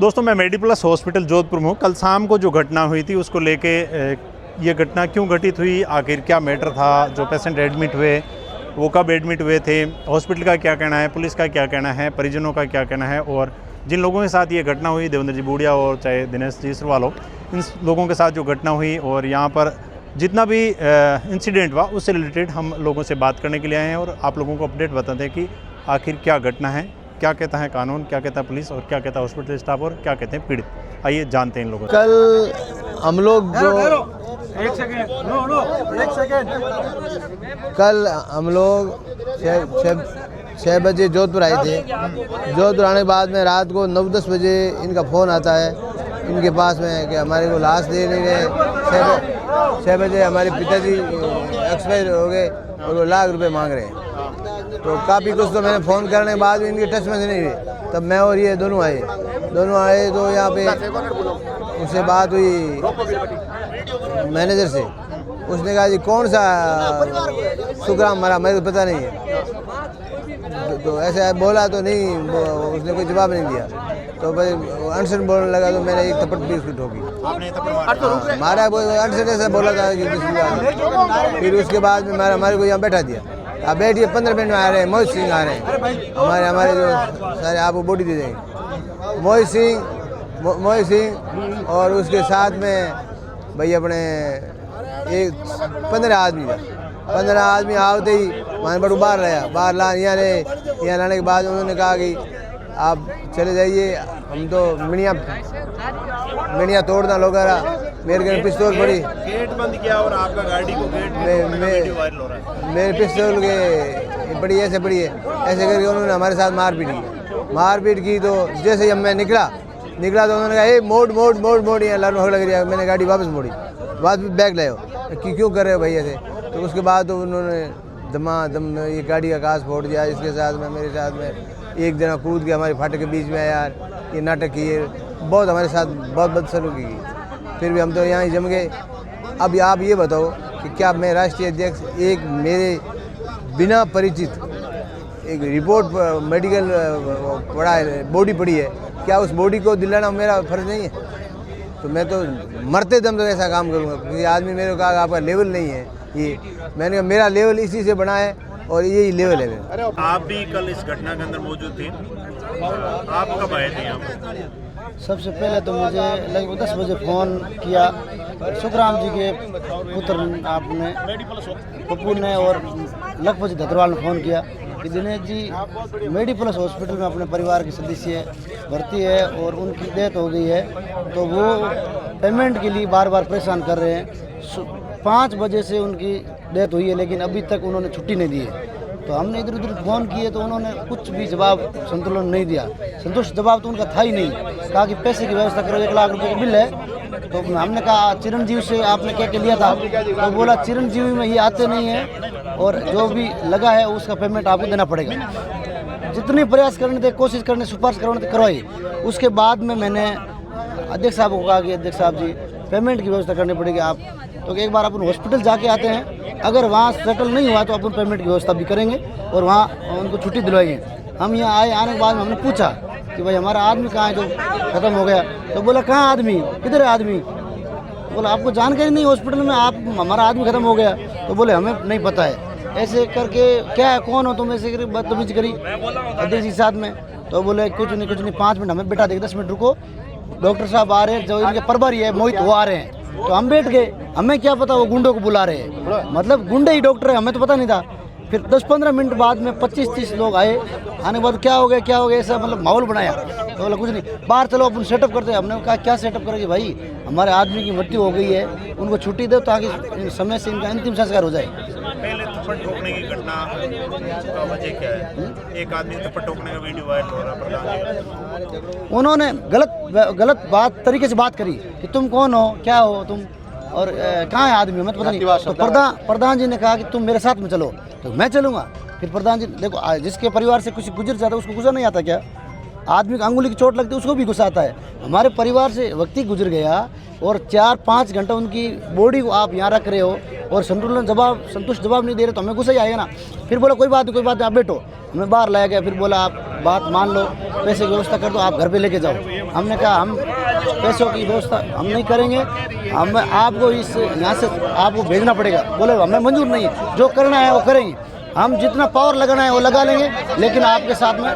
दोस्तों मैं मेडिप्लस हॉस्पिटल जोधपुर में हूँ। कल शाम को जो घटना हुई थी उसको लेके ये घटना क्यों घटित हुई, आखिर क्या मैटर था, जो पेशेंट एडमिट हुए वो कब एडमिट हुए थे, हॉस्पिटल का क्या कहना है, पुलिस का क्या कहना है, परिजनों का क्या कहना है, और जिन लोगों के साथ ये घटना हुई, देवेंद्र जी बूढ़िया और चाहे दिनेश जी सरवाल हो, इन लोगों के साथ जो घटना हुई और यहाँ पर जितना भी इंसिडेंट हुआ उससे रिलेटेड हम लोगों से बात करने के लिए आए हैं और आप लोगों को अपडेट बताते हैं कि आखिर क्या घटना है, क्या कहता है कानून, क्या कहता है पुलिस और क्या कहता है हॉस्पिटल स्टाफ और क्या कहते हैं पीड़ित। आइए जानते हैं इन लोगों से। कल हम लोग छः बजे जोधपुर आए थे। जोधपुर आने के बाद में रात को 9-10 बजे इनका फ़ोन आता है इनके पास में कि हमारे को लाश दे नहीं रहे। 6 बजे हमारे पिताजी एक्सपायर हो गए और वो लाख रुपए मांग रहे हैं। तो काफ़ी कुछ तो मैंने फ़ोन करने के बाद भी इनके टच में नहीं हुई। तब मैं और ये दोनों आए तो यहाँ पे उससे बात हुई मैनेजर से। उसने कहा जी कौन सा सुखराम मरा, मेरे को पता नहीं है। तो ऐसे बोला तो नहीं, उसने कोई जवाब नहीं दिया। तो भाई अनशन बोलने लगा तो मैंने एक थप्पड़ भी उसकी ठोकी। मारा वो अनशन ऐसा बोला था कि फिर उसके बाद में हमारे को यहाँ बैठा दिया। आप बैठिए, 15 मिनट में आ रहे हैं। मोहित सिंह आ रहे हैं, हमारे जो सारे आपको बॉडी दे देंगे। मोहित सिंह और उसके साथ में भाई अपने एक 15 आदमी आवते ही वहाँ पर बाहर लाया। यहाँ लाने के बाद उन्होंने कहा कि आप चले जाइए, हम तो मिनिया तोड़ना लोग मेरे घर पिस्तौल पड़ी। गेट बंद किया और आपका गाड़ी को गेट वायरल हो रहा है। मेरे पिस्तौल के पड़ी ऐसे ऐसे करके उन्होंने हमारे साथ मारपीट की। तो जैसे ही मैं निकला तो उन्होंने कहा ए मोड़ यहाँ लाल लग रही है। मैंने गाड़ी वापस मोड़ी, बैग लाए कि क्यों कर रहे हो भाई ऐसे। तो उसके बाद तो उन्होंने दम ये गाड़ी का कांच फोड़ दिया। इसके साथ में मेरे साथ में एक जना कूद के हमारे फाटक के बीच में यार ये नाटक किए, बहुत हमारे साथ बहुत बदसलूकी की। फिर भी हम तो यहाँ ही जम गए। अब आप ये बताओ कि क्या मैं राष्ट्रीय अध्यक्ष एक मेरे बिना परिचित एक रिपोर्ट मेडिकल पड़ा है, बॉडी पड़ी है, क्या उस बॉडी को दिलाना मेरा फर्ज नहीं है? तो मैं तो मरते दम तो ऐसा काम करूँगा। क्योंकि आदमी मेरे को कहा आपका लेवल नहीं है ये। मैंने कहा मेरा लेवल इसी से बना है और यही लेवल है। आप भी कल इस घटना के अंदर मौजूद थे, आप कब आए थे यहाँ पर? सबसे पहले तो मुझे लगभग 10 बजे फ़ोन किया सुखराम जी के पुत्र आपने पप्पू ने और लखपत धतरवाल ने फ़ोन किया कि दिनेश जी मेडिप्लस हॉस्पिटल में अपने परिवार के सदस्य भर्ती है और उनकी डेथ हो गई है। तो वो पेमेंट के लिए बार बार परेशान कर रहे हैं। 5 बजे से उनकी डेथ हुई है लेकिन अभी तक उन्होंने छुट्टी नहीं दी है। तो हमने इधर उधर फ़ोन किए तो उन्होंने कुछ भी जवाब संतुलन नहीं दिया। संतुष्ट जवाब तो उनका था ही नहीं। कहा कि पैसे की व्यवस्था करो, 1 लाख रुपए का बिल है। तो हमने कहा चिरंजीवी से आपने क्या लिया था? तो बोला चिरंजीवी में ये आते नहीं है और जो भी लगा है उसका पेमेंट आपको देना पड़ेगा। जितने प्रयास करने थे, कोशिश करने, सिफारिश करने थे, करवाई। उसके बाद में मैंने अध्यक्ष साहब को कहा कि अध्यक्ष साहब जी पेमेंट की व्यवस्था करनी पड़ेगी आप। तो एक बार अपन हॉस्पिटल जाके आते हैं, अगर वहाँ सेटल नहीं हुआ तो अपन पेमेंट की व्यवस्था भी करेंगे और वहाँ उनको छुट्टी दिलवाएंगे। हम यहाँ आने के बाद हमने पूछा कि भाई हमारा आदमी कहाँ है जो ख़त्म हो गया? तो बोला कहाँ आदमी, किधर है आदमी? तो बोला आपको जानकारी नहीं हॉस्पिटल में आप हमारा आदमी ख़त्म हो गया? तो बोले हमें नहीं पता है। ऐसे करके क्या है, कौन हो तुम? ऐसे करके बदतमीजी करी अध्यक्ष के साथ में। तो बोले कुछ नहीं 5 मिनट हमें बैठा देंगे, 10 मिनट रुको, डॉक्टर साहब आ रहे हैं, जो इनके प्रभारी है मोहित वो आ रहे हैं। तो हम बैठ गए, हमें क्या पता वो गुंडों को बुला रहे हैं, मतलब गुंडे ही डॉक्टर है, हमें तो पता नहीं था। फिर 10-15 मिनट बाद में 25-30 लोग आए। आने के बाद क्या हो गया ऐसा मतलब माहौल बनाया। तो बोला कुछ नहीं, बाहर चलो अपन सेटअप करते हैं। हमने कहा क्या सेटअप करेंगे भाई, हमारे आदमी की मृत्यु हो गई है, उनको छुट्टी दो ताकि समय से इनका अंतिम संस्कार हो जाए। पहले थप्पड़ ठोकने की घटना का वजह क्या है? एक आदमी थप्पड़ ठोकने का वीडियो वायरल हो रहा है। उन्होंने गलत बात तरीके से बात करी कि तुम कौन हो, क्या हो तुम, और कहाँ है आदमी, हमें तो पता नहीं। तो प्रधान जी ने कहा कि तुम मेरे साथ में चलो, तो मैं चलूँगा। फिर प्रधान जी देखो, जिसके परिवार से कुछ गुजर जाता है उसको गुजर नहीं आता क्या? आदमी को अंगुली की चोट लगती है उसको भी गुस्सा आता है। हमारे परिवार से व्यक्ति गुजर गया और 4-5 घंटा उनकी बॉडी को आप यहाँ रख रहे हो और संतुष्ट जवाब नहीं दे रहे तो हमें गुस्सा ही आएगा ना। फिर बोला कोई बात नहीं आप बैठो। हमें बाहर लाया गया, फिर बोला आप बात मान लो, पैसे की व्यवस्था कर दो, आप घर पे लेके जाओ। हमने कहा हम पैसों की व्यवस्था हम नहीं करेंगे, हम आपको इस यहाँ से आपको भेजना पड़ेगा। बोले हमें मंजूर नहीं है, जो करना है वो करेंगे, हम जितना पावर लगाना है वो लगा लेंगे, लेकिन आपके साथ में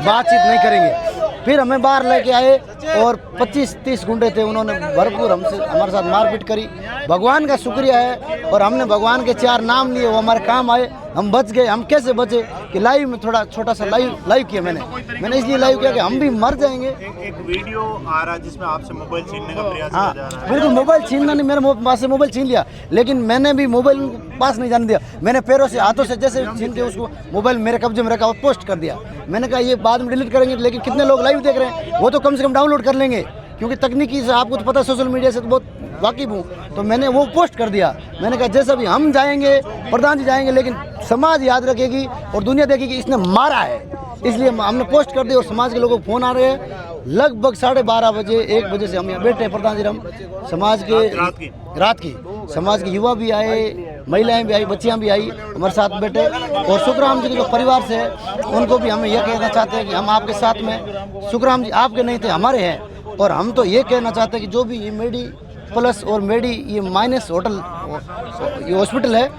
बातचीत नहीं करेंगे। फिर हमें बाहर लेके आए और 25-30 गुंडे थे, उन्होंने भरपूर हमसे हमारे साथ मारपीट करी। भगवान का शुक्रिया है और हमने भगवान के 4 नाम लिए, वो हमारे काम आए, हम बच गए। हम कैसे बचे कि लाइव में थोड़ा छोटा सा लाइव किया मैंने इसलिए लाइव किया कि हम भी मर जाएंगे। एक वीडियो आ रहा है जिसमें आपसे मोबाइल छीनने का प्रयास हाँ, किया जा रहा है। बिल्कुल मोबाइल छीनना नहीं, मेरे पास से मोबाइल छीन लिया, लेकिन मैंने भी मोबाइल पास नहीं जाने दिया। मैंने पैरों से हाथों से जैसे छीन के उसको मोबाइल मेरे कब्जे में रखा और पोस्ट कर दिया। मैंने कहा ये बाद में डिलीट करेंगे, लेकिन कितने लोग लाइव देख रहे हैं, वो तो कम से कम डाउनलोड कर लेंगे, क्योंकि तकनीकी से आपको तो पता है, सोशल मीडिया से तो बहुत वाकिफ हूँ। तो मैंने वो पोस्ट कर दिया। मैंने कहा जैसा भी हम जाएंगे, प्रधान जी जाएंगे, लेकिन समाज याद रखेगी और दुनिया देखेगी इसने मारा है, इसलिए हमने पोस्ट कर दिया। और समाज के लोगों को फ़ोन आ रहे हैं, लगभग 12:30 बजे 1 बजे से हम यहाँ बैठे हैं। प्रधान जी हम समाज के रात की समाज के युवा भी आए, महिलाएं भी आई, बच्चियां भी आई, हमारे साथ बैठे। और सुखराम जी के जो परिवार से है उनको भी हम यह कहना चाहते हैं कि हम आपके साथ में, सुखराम जी आपके नहीं थे हमारे हैं। और हम तो ये कहना चाहते हैं कि जो भी ये मेडी प्लस और मेडी ये माइनस होटल ये हॉस्पिटल है,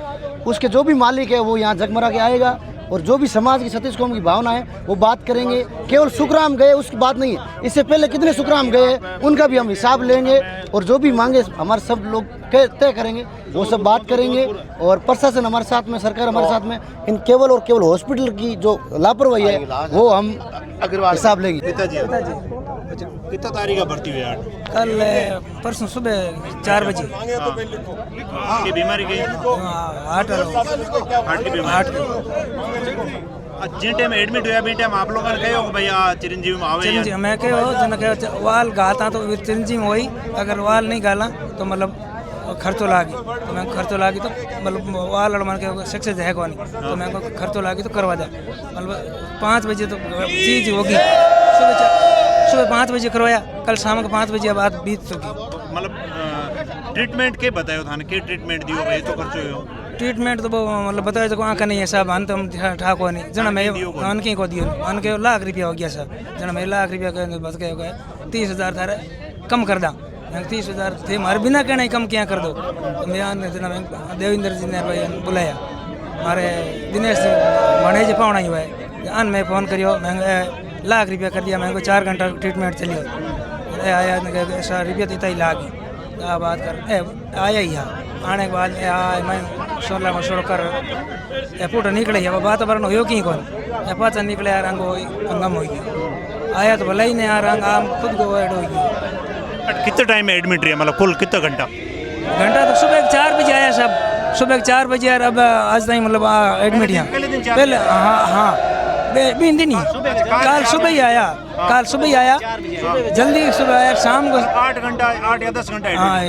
उसके जो भी मालिक है वो यहाँ जगमरा के आएगा और जो भी समाज की सतीश कौम की भावना है वो बात करेंगे। केवल सुखराम गए उसकी बात नहीं है, इससे पहले कितने सुखराम गए उनका भी हम हिसाब लेंगे और जो भी मांगे हमारे सब लोग तय करेंगे, वो सब बात करेंगे। और प्रशासन हमारे साथ में, सरकार हमारे साथ में, इन केवल और केवल हॉस्पिटल की जो लापरवाही है वो हम हिसाब लेंगे। कितना तारीख का भर्ती हुई? कल परसों सुबह 4 बजे। की बीमारी की हार्ट की बीमारी जिन टाइम एडमिट हुआ भी टाइम आप लोगों ने कहो कि भैया चिरंजीवी में आवे चिरंजीवी मैं कहो जन कहो वाल गाता तो चिरंजीवी में वही, अगर वाल नहीं गाला तो मतलब खर्चो लागी, तो मैं खर्चो लागी तो मतलब वाल और मन के सक्सेस है कौन, तो मैं खर्चो लागी तो करवा दे। मतलब 5 बजे तो चीज़ होगी, सुबह 5 बजे करवाया, कल शाम को 5 बजे बाद बीत चुकी। मतलब ट्रीटमेंट के बतायो थाने के ट्रीटमेंट दियो भाई तो खर्चो हो ट्रीटमेंट तो मतलब बताया तो आँख नहीं है साहब, हम तो हम ठाक हो नहीं जना मैं उनके को दियो, उनके ₹1 लाख हो गया सर, जना मैं ₹1 लाख बस के हो गए 30,000 था कम कर दा, 30,000 थे हमारे बिना कहना ही कम क्या कर दो। तो मैं जना देवेंद्र जी ने भाई बुलाया, हमारे दिनेश मणे जी पावना ही हुआ है अन मैं फ़ोन करियो, मैं ₹1 लाख कर दिया, मैं को 4 घंटा ट्रीटमेंट चलियो आया ऐसा रुपया देता ही लागी बात कर आया ही आने के बाद मैं 16 में 16 कर पुट निकले वातावरण हो कि कौन पाचा निकले यार अंग अंगम हो गया आया तो भला ही नहीं यार अंग आम खुद को ऐड हो गया। कितने टाइम में एडमिट रही मतलब कुल कितना घंटा? तो सुबह 4 बजे आया सब, सुबह 4 बजे यार अब आज तक मतलब एडमिट यहाँ पहले हाँ दिन नहीं कल सुबह ही आया, कल सुबह ही आया जल्दी सुबह आया, शाम को 8 घंटा 8 या 10 घंटा हाँ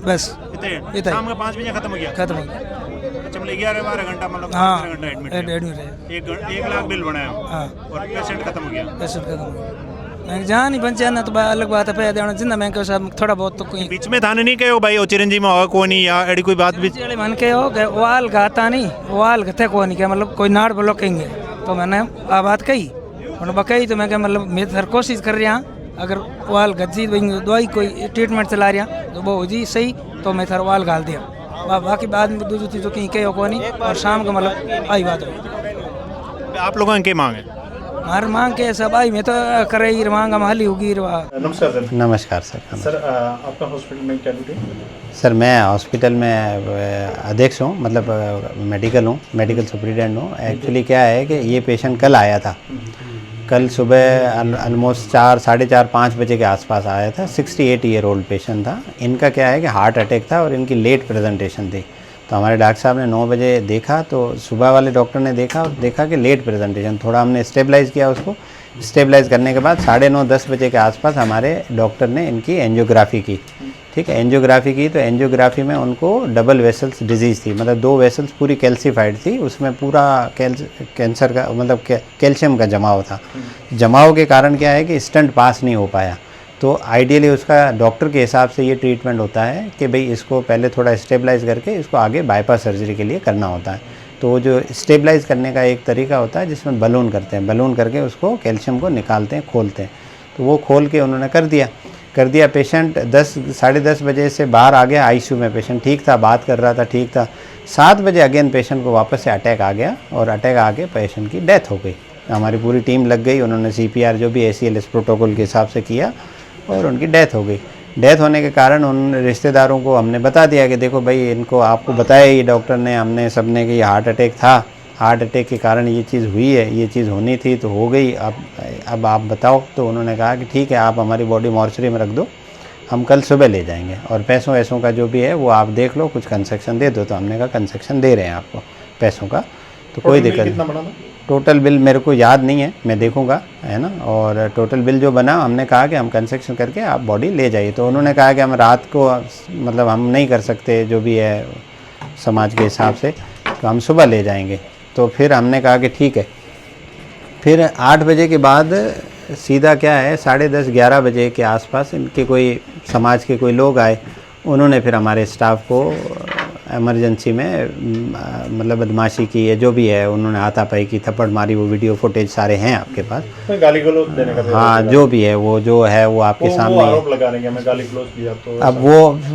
बस इतने शाम को 5 बजे खत्म हो गया। अच्छा मतलब 11-12 घंटा मतलब 15 घंटा एडमिट है। 1 लाख बिल बनाया और पेशेंट खत्म हो गया। पेशेंट खत्म हो गया, मैं जहाँ नहीं पहुँचा ना तो अलग बात है, पे देना जिंदा मैं सब थोड़ा बहुत तो कोई बीच में थाने नहीं कहो भाई चिरंजीवी में होगा कौन या एडी कोई बात भी मन के हो वाल गाता नहीं वाल गते को नहीं क्या मतलब कोई नाड़ ब्लॉकेंगे, तो मैंने आ बात कही उन्होंने बकई, तो मैं क्या मतलब मैं हर कोशिश कर रहा अगर वाल गज्जी दवाई कोई ट्रीटमेंट चला रहा तो वो जी सही, तो मैं थर वाल गाल दिया बाकी बाद में दूसरी चीज़ों कहीं कहो को नहीं। और शाम को मतलब आई बात हो। आप लोगों की मांग है? हमारी मांग के सब आई मैं तो करे ही मांग हम हाली होगी। नमस्कार सर। नमस्कार सर। सर आपका हॉस्पिटल में क्या ड्यूटी? सर मैं हॉस्पिटल में अध्यक्ष हूँ, मतलब मेडिकल सुपरिटेंडेंट हूँ। एक्चुअली क्या है कि ये पेशेंट कल आया था, कल सुबह ऑलमोस्ट 4, साढ़े 4, 5 बजे के आसपास आया था। 68 ईयर ओल्ड पेशेंट था। इनका क्या है कि हार्ट अटैक था और इनकी लेट प्रेजेंटेशन थी, तो हमारे डॉक्टर साहब ने 9 बजे देखा, तो सुबह वाले डॉक्टर ने देखा कि लेट प्रेजेंटेशन, थोड़ा हमने स्टेबलाइज़ किया उसको। स्टेबलाइज़ करने के बाद 9:30-10 बजे के आसपास हमारे डॉक्टर ने इनकी एंजियोग्राफी की। ठीक है, एंजियोग्राफी की तो एंजियोग्राफी में उनको डबल वेसल्स डिजीज़ थी, मतलब 2 वेसल्स पूरी कैल्सीफाइड थी, उसमें पूरा कैंसर का मतलब कैल्शियम का जमाव था। जमाव के कारण क्या है कि स्टंट पास नहीं हो पाया। तो आइडियली उसका डॉक्टर के हिसाब से ये ट्रीटमेंट होता है कि भाई इसको पहले थोड़ा स्टेबलाइज़ करके इसको आगे बाईपास सर्जरी के लिए करना होता है। तो वो जो स्टेबलाइज करने का एक तरीका होता है जिसमें बलून करते हैं, बलून करके उसको कैल्शियम को निकालते हैं, खोलते हैं। तो वो खोल के उन्होंने कर दिया। पेशेंट 10-10:30 बजे से बाहर आ गया आईसीयू में। पेशेंट ठीक था, बात कर रहा था, ठीक था। 7 बजे अगेन पेशेंट को वापस से अटैक आ गया और अटैक आके पेशेंट की डेथ हो गई। हमारी पूरी टीम लग गई, उन्होंने CPR जो भी ACLS प्रोटोकॉल के हिसाब से किया और उनकी डेथ हो गई। डेथ होने के कारण उन रिश्तेदारों को हमने बता दिया कि देखो भाई, इनको आपको बताया ये डॉक्टर ने, हमने सब ने कि ये हार्ट अटैक था, हार्ट अटैक के कारण ये चीज़ हुई है, ये चीज़ होनी थी तो हो गई, अब आप बताओ। तो उन्होंने कहा कि ठीक है, आप हमारी बॉडी मॉर्चरी में रख दो, हम कल सुबह ले जाएंगे और पैसों वैसों का जो भी है वो आप देख लो, कुछ कंसेक्शन दे दो। तो हमने कहा कंसेक्शन दे रहे हैं आपको पैसों का, तो कोई दिक्कत नहीं। टोटल बिल मेरे को याद नहीं है, मैं देखूंगा, है ना। और टोटल बिल जो बना, हमने कहा कि हम कंसेक्शन करके आप बॉडी ले जाइए। तो उन्होंने कहा कि हम रात को मतलब हम नहीं कर सकते, जो भी है समाज के हिसाब से, तो हम सुबह ले जाएंगे। तो फिर हमने कहा कि ठीक है। फिर 8 बजे के बाद सीधा क्या है 10:30-11 बजे के आसपास इनके कोई समाज के कोई लोग आए, उन्होंने फिर हमारे स्टाफ को इमरजेंसी में मतलब बदमाशी की है, जो भी है उन्होंने हाथापाई की, थप्पड़ मारी, वो वीडियो फुटेज सारे हैं आपके पास। गाली गलौज देने का, हाँ जो भी है वो जो है वो आपके सामने है। आरोप लगा रहे हैं मैं गाली गलौज दिया, तो अब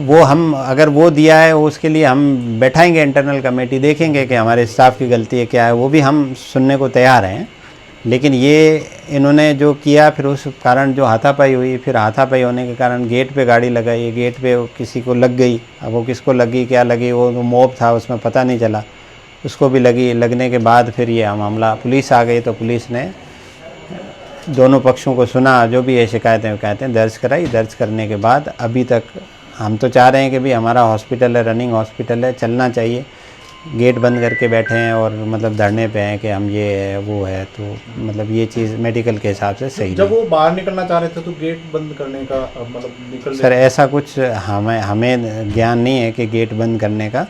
वो हम अगर वो दिया है उसके लिए हम बैठाएंगे इंटरनल कमेटी, देखेंगे कि हमारे स्टाफ की गलती है क्या है, वो भी हम सुनने को तैयार हैं। लेकिन ये इन्होंने जो किया, फिर उस कारण जो हाथापाई हुई, फिर हाथापाई होने के कारण गेट पे गाड़ी लगाई, गेट पे किसी को लग गई। अब वो किसको लगी क्या लगी, वो मॉब था उसमें पता नहीं चला, उसको भी लगी। लगने के बाद फिर ये मामला पुलिस आ गई, तो पुलिस ने दोनों पक्षों को सुना, जो भी ये शिकायतें दर्ज कराई। दर्ज करने के बाद अभी तक हम तो चाह रहे हैं कि भाई हमारा हॉस्पिटल है, रनिंग हॉस्पिटल है, चलना चाहिए। गेट बंद करके बैठे हैं और मतलब धरने पे हैं कि हम ये है वो है, तो मतलब ये चीज़ मेडिकल के हिसाब से सही जब नहीं। वो बाहर निकलना चाह रहे थे तो गेट बंद करने का मतलब निकल सर ऐसा कुछ हमें ज्ञान नहीं है कि गेट बंद करने का।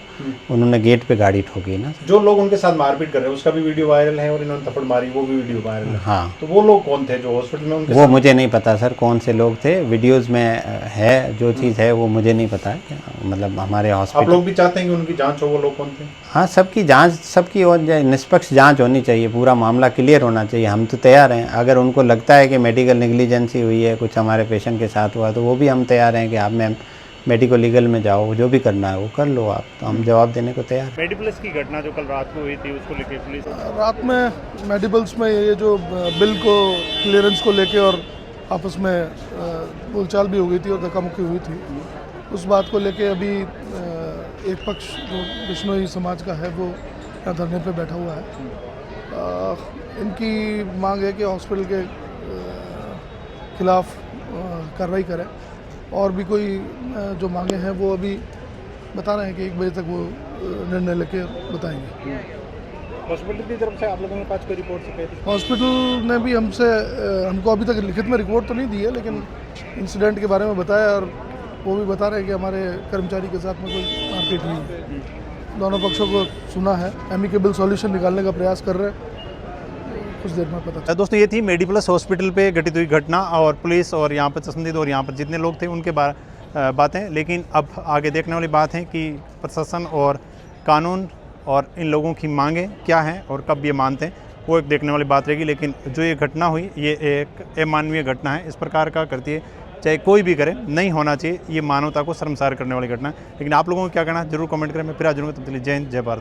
उन्होंने गेट पे गाड़ी ठोकी ना। जो लोग उनके साथ मारपीट कर रहे हैं उसका भी वीडियो वायरल है और इन्होंने थप्पड़ मारी वो भी वीडियो वायरल है। हाँ, तो वो लोग कौन थे जो हॉस्पिटल में उनके वो मुझे नहीं पता सर कौन से लोग थे। वीडियोस में है जो चीज़ है वो मुझे नहीं पता है, मतलब हमारे आप हॉस्पिटल। लोग भी चाहते हैं कि उनकी जांच हो, वो लोग कौन थे? हाँ, सबकी जांच, सबकी और निष्पक्ष जांच होनी चाहिए, पूरा मामला क्लियर होना चाहिए। हम तो तैयार हैं, अगर उनको लगता है कि मेडिकल नेग्लिजेंसी हुई है, कुछ हमारे पेशेंट के साथ हुआ, तो वो भी हम तैयार हैं कि आप मैम मेडिको लीगल में जाओ, जो भी करना है वो कर लो आप, तो हम जवाब देने को तैयार हैं। मेडिप्लस की घटना जो कल रात को हुई थी उसको लेके पुलिस रात में मेडिबल्स में ये जो बिल को क्लियरेंस को लेके और आपस में बोलचाल भी हो गई थी और धक्का मुक्की हुई थी। उस बात को लेके अभी एक पक्ष जो बिश्नोई समाज का है वो यहाँ धरने पे बैठा हुआ है। इनकी मांग है कि हॉस्पिटल के खिलाफ कार्रवाई करें और भी कोई जो मांगे हैं वो अभी बता रहे हैं कि 1 बजे तक वो निर्णय लेके बताएंगे। हॉस्पिटल की तरफ से आप लोगों के पास कोई रिपोर्ट से थी? हॉस्पिटल ने भी हमको अभी तक लिखित में रिपोर्ट तो नहीं दी है, लेकिन इंसिडेंट के बारे में बताया और वो भी बता रहे हैं कि हमारे कर्मचारी के साथ में कोई मारपीट हुई है। दोनों पक्षों को सुना है, एमिकेबल सॉल्यूशन निकालने का प्रयास कर रहे हैं, कुछ देर में पता चलेगा। दोस्तों ये थी मेडिप्लस हॉस्पिटल पे घटित हुई घटना और पुलिस और यहाँ पर चश्मदीद और यहाँ पर जितने लोग थे उनके बातें। लेकिन अब आगे देखने वाली बात है कि प्रशासन और कानून और इन लोगों की मांगें क्या हैं और कब ये मानते हैं, वो एक देखने वाली बात रहेगी। लेकिन जो ये घटना हुई ये एक अमानवीय घटना है, इस प्रकार का करती है चाहे कोई भी करे, नहीं होना चाहिए। ये मानवता को शर्मसार करने वाली घटना है। लेकिन आप लोगों को क्या कहना है जरूर कमेंट करें। मैं फिर आ जाऊँगा, तब तक जय हिंद जय भारत।